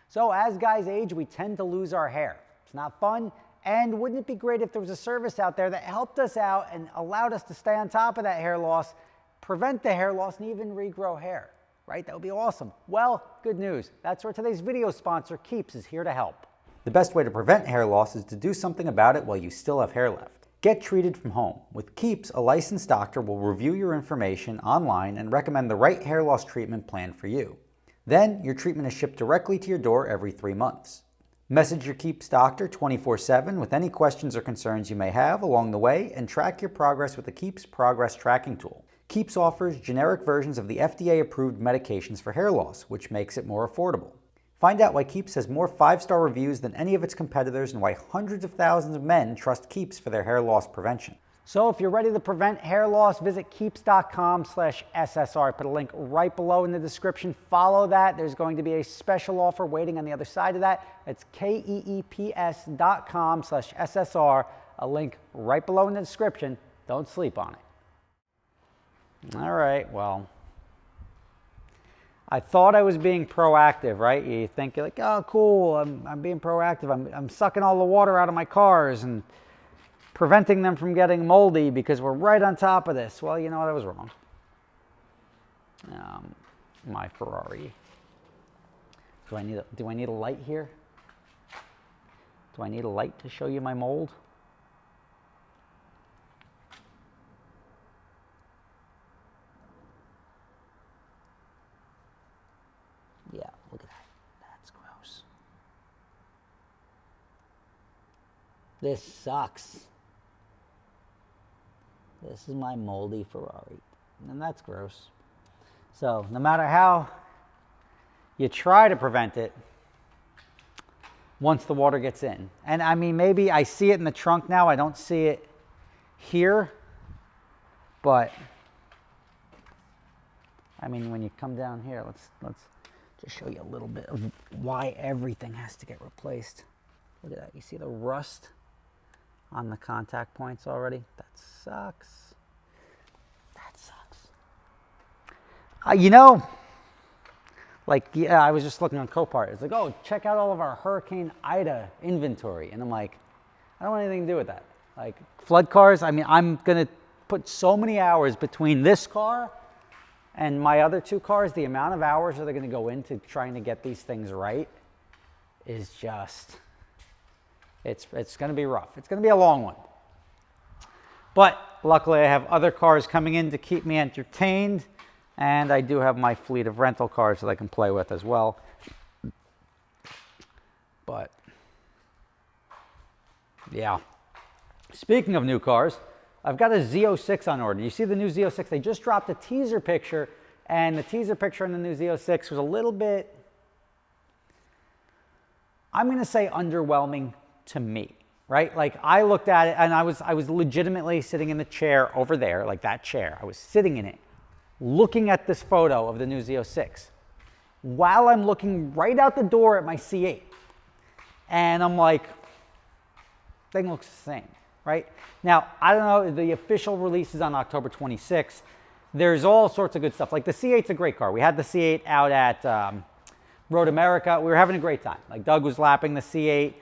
So as guys age, we tend to lose our hair. It's not fun. And wouldn't it be great if there was a service out there that helped us out and allowed us to stay on top of that hair loss, prevent the hair loss, and even regrow hair, right? That would be awesome. Well, good news. That's where today's video sponsor, Keeps, is here to help. The best way to prevent hair loss is to do something about it while you still have hair left. Get treated from home. With Keeps, a licensed doctor will review your information online and recommend the right hair loss treatment plan for you. Then, your treatment is shipped directly to your door every 3 months. Message your Keeps doctor 24/7 with any questions or concerns you may have along the way and track your progress with the Keeps Progress Tracking tool. Keeps offers generic versions of the FDA-approved medications for hair loss, which makes it more affordable. Find out why Keeps has more 5-star reviews than any of its competitors and why hundreds of thousands of men trust Keeps for their hair loss prevention. So if you're ready to prevent hair loss, visit keeps.com/SSR. I put a link right below in the description. Follow that. There's going to be a special offer waiting on the other side of that. It's keeps.com/SSR. A link right below in the description. Don't sleep on it. All right, well, I thought I was being proactive, right? You think you're like, oh, cool, I'm being proactive. I'm sucking all the water out of my cars and preventing them from getting moldy because we're right on top of this. Well, you know what? I was wrong. My Ferrari. Do I need a light here? Do I need a light to show you my mold? Yeah, look at that. That's gross. This sucks. This is my moldy Ferrari, and that's gross. So no matter how you try to prevent it, once the water gets in, and I mean, maybe I see it in the trunk now, I don't see it here, but I mean, when you come down here, let's just show you a little bit of why everything has to get replaced. Look at that, you see the rust on the contact points already? That sucks. That sucks. You know, like, yeah, I was just looking on Copart. It's like, oh, check out all of our Hurricane Ida inventory. And I'm like, I don't want anything to do with that. Like, flood cars, I mean, I'm going to put so many hours between this car and my other 2 cars. The amount of hours that are going to go into trying to get these things right is just... It's going to be rough. It's going to be a long one. But luckily, I have other cars coming in to keep me entertained. And I do have my fleet of rental cars that I can play with as well. But, yeah. Speaking of new cars, I've got a Z06 on order. You see the new Z06? They just dropped a teaser picture. And the teaser picture on the new Z06 was a little bit, I'm going to say, underwhelming to me, right? Like, I looked at it and I was legitimately sitting in the chair over there, like that chair. I was sitting in it, looking at this photo of the new Z06 while I'm looking right out the door at my C8. And I'm like, thing looks the same, right? Now, I don't know, the official release is on October 26th. There's all sorts of good stuff. Like, the C8's a great car. We had the C8 out at Road America. We were having a great time. Like, Doug was lapping the C8.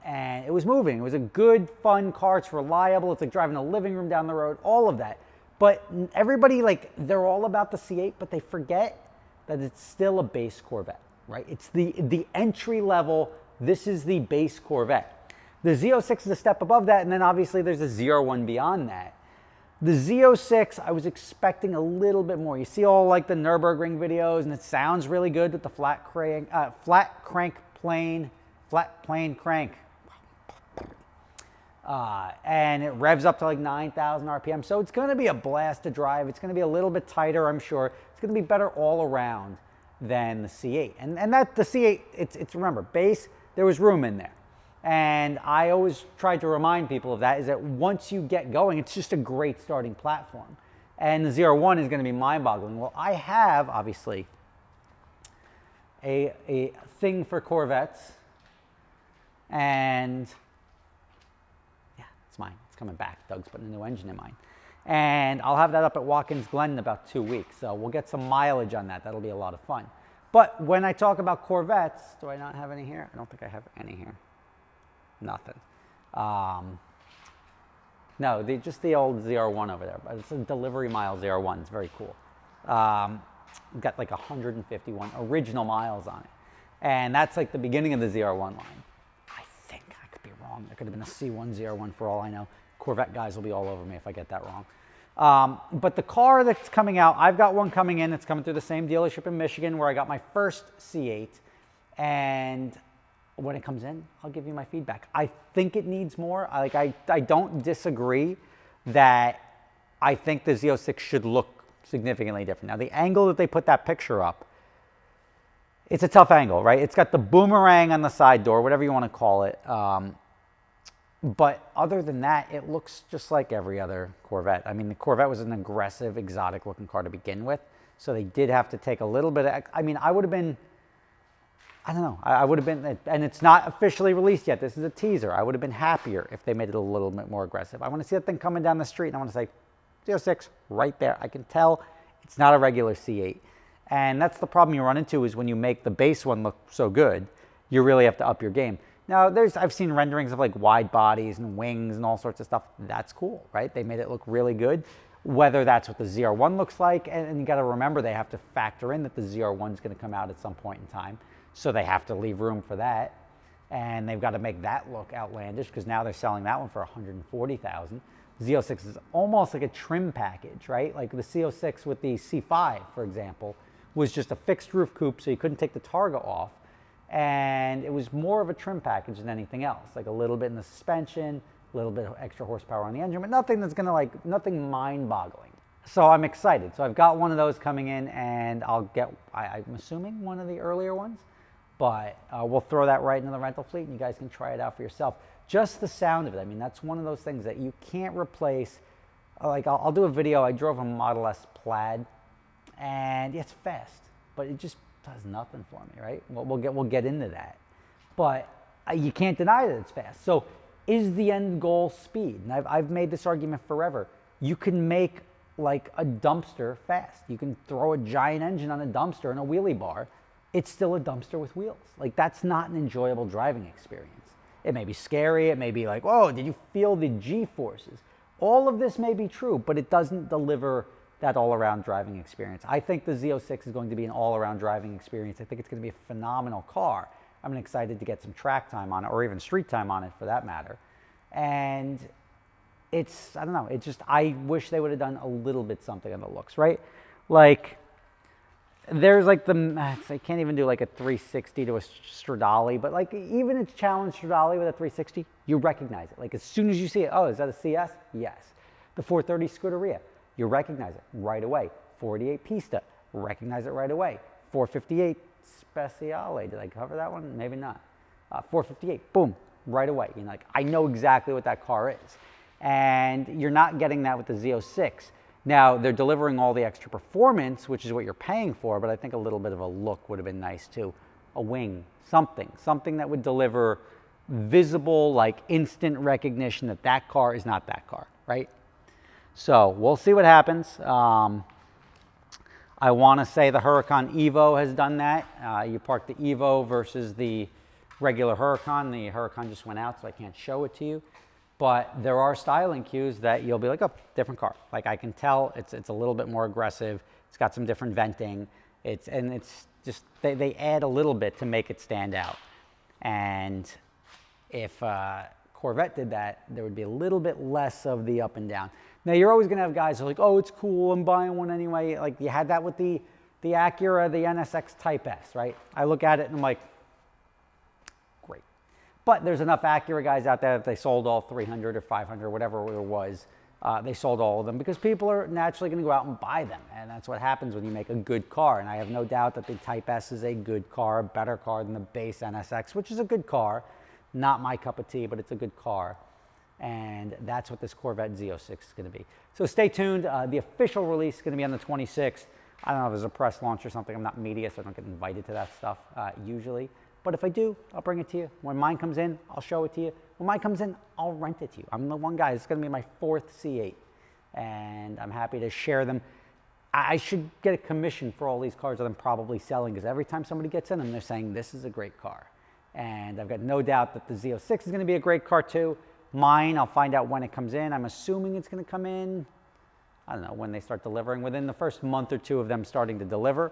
And it was moving. It was a good, fun car. It's reliable. It's like driving a living room down the road, all of that. But everybody, like, they're all about the C8, but they forget that it's still a base Corvette, right? It's the entry level. This is the base Corvette. The Z06 is a step above that, and then obviously there's a Z01 beyond that. The Z06, I was expecting a little bit more. You see all like the Nürburgring videos, and it sounds really good with the flat plane crank. And it revs up to like 9,000 RPM. So it's going to be a blast to drive. It's going to be a little bit tighter, I'm sure. It's going to be better all around than the C8. And that the C8, it's remember, base, there was room in there. And I always tried to remind people of that, is that once you get going, it's just a great starting platform. And the Z01 is going to be mind-boggling. Well, I have, obviously, a thing for Corvettes. And yeah, it's mine. It's coming back. Doug's putting a new engine in mine. And I'll have that up at Watkins Glen in about 2 weeks. So we'll get some mileage on that. That'll be a lot of fun. But when I talk about Corvettes, do I not have any here? I don't think I have any here. Nothing. No, just the old ZR1 over there. But it's a delivery mile ZR1. It's very cool. Got like 151 original miles on it. And that's like the beginning of the ZR1 line. I think, I could be wrong. There could have been a C1 ZR1 for all I know. Corvette guys will be all over me if I get that wrong. But the car that's coming out, I've got one coming in. It's coming through the same dealership in Michigan where I got my first C8. And when it comes in, I'll give you my feedback. I think it needs more. I don't disagree that I think the Z06 should look significantly different. Now, the angle that they put that picture up, it's a tough angle, right? It's got the boomerang on the side door, whatever you want to call it. But other than that, it looks just like every other Corvette. I mean, the Corvette was an aggressive, exotic-looking car to begin with, so they did have to take a little bit of... I mean, I would have been... I don't know. I would have been... And it's not officially released yet. This is a teaser. I would have been happier if they made it a little bit more aggressive. I want to see that thing coming down the street, and I want to say, Z06, right there. I can tell it's not a regular C8. And that's the problem you run into is when you make the base one look so good, you really have to up your game. Now, I've seen renderings of like wide bodies and wings and all sorts of stuff. That's cool, right? They made it look really good. Whether that's what the ZR1 looks like, and you got to remember they have to factor in that the ZR1 is going to come out at some point in time. So they have to leave room for that. And they've got to make that look outlandish because now they're selling that one for $140,000. Z06 is almost like a trim package, right? Like the C06 with the C5, for example, was just a fixed roof coupe, so you couldn't take the targa off. And it was more of a trim package than anything else, like a little bit in the suspension, a little bit of extra horsepower on the engine, but nothing that's gonna like, nothing mind-boggling. So I'm excited. So I've got one of those coming in, and I'll get, I'm assuming one of the earlier ones, but we'll throw that right into the rental fleet, and you guys can try it out for yourself. Just the sound of it, I mean, that's one of those things that you can't replace. Like I'll do a video, I drove a Model S Plaid, and yeah, it's fast, but it just does nothing for me, right? We'll get into that. But you can't deny that it's fast. So is the end goal speed? And I've made this argument forever. You can make like a dumpster fast. You can throw a giant engine on a dumpster and a wheelie bar. It's still a dumpster with wheels. Like that's not an enjoyable driving experience. It may be scary. It may be like, whoa, did you feel the G-forces? All of this may be true, but it doesn't deliver that all-around driving experience. I think the Z06 is going to be an all-around driving experience. I think it's going to be a phenomenal car. I'm excited to get some track time on it, or even street time on it for that matter. And it's, I don't know, it's just, I wish they would have done a little bit something on the looks, right? Like, there's like they can't even do like a 360 to a Stradale, but like even a challenge Stradale with a 360, you recognize it. Like as soon as you see it, oh, is that a CS? Yes. The 430 Scuderia, you recognize it right away. 48 Pista, recognize it right away. 458 Speciale, did I cover that one? Maybe not. 458, boom, right away. You know, like I know exactly what that car is. And you're not getting that with the Z06. Now, they're delivering all the extra performance, which is what you're paying for, but I think a little bit of a look would have been nice too. A wing, something that would deliver visible, like instant recognition that that car is not that car, right? So we'll see what happens. I want to say the Huracan Evo has done that. You park the Evo versus the regular Huracan. The Huracan just went out, so I can't show it to you. But there are styling cues that you'll be like, oh, different car. Like I can tell it's a little bit more aggressive. It's got some different venting. It's just, they add a little bit to make it stand out. And if Corvette did that, there would be a little bit less of the up and down. Now you're always gonna have guys who are like, oh, it's cool, I'm buying one anyway. Like you had that with the Acura, the NSX Type S, right? I look at it and I'm like, great. But there's enough Acura guys out there that they sold all 300 or 500, whatever it was. They sold all of them because people are naturally going to go out and buy them. And that's what happens when you make a good car. And I have no doubt that the Type S is a good car, a better car than the base NSX, which is a good car. Not my cup of tea, but it's a good car. And that's what this Corvette Z06 is going to be. So stay tuned. The official release is going to be on the 26th. I don't know if there's a press launch or something. I'm not media, so I don't get invited to that stuff usually. But if I do, I'll bring it to you. When mine comes in, I'll show it to you. When mine comes in, I'll rent it to you. I'm the one guy. It's going to be my 4th C8. And I'm happy to share them. I should get a commission for all these cars that I'm probably selling, because every time somebody gets in them, they're saying this is a great car. And I've got no doubt that the Z06 is going to be a great car too. Mine, I'll find out when it comes in. I'm assuming it's going to come in, I don't know, when they start delivering, within the first month or two of them starting to deliver.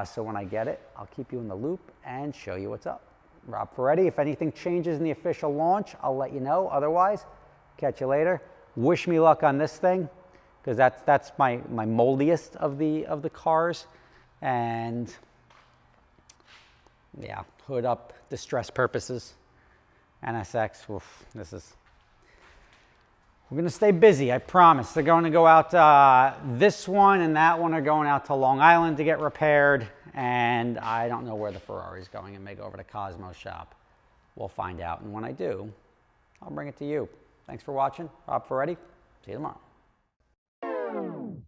So when I get it, I'll keep you in the loop and show you what's up. Rob Ferrari. If anything changes in the official launch, I'll let you know. Otherwise, catch you later. Wish me luck on this thing, because that's my moldiest of the cars. And yeah, hood up, distress purposes. NSX, oof, we're going to stay busy, I promise. They're going to go out, this one and that one are going out to Long Island to get repaired. And I don't know where the Ferrari is going. It may go over to Cosmo's shop. We'll find out. And when I do, I'll bring it to you. Thanks for watching. Rob Ferrari. See you tomorrow.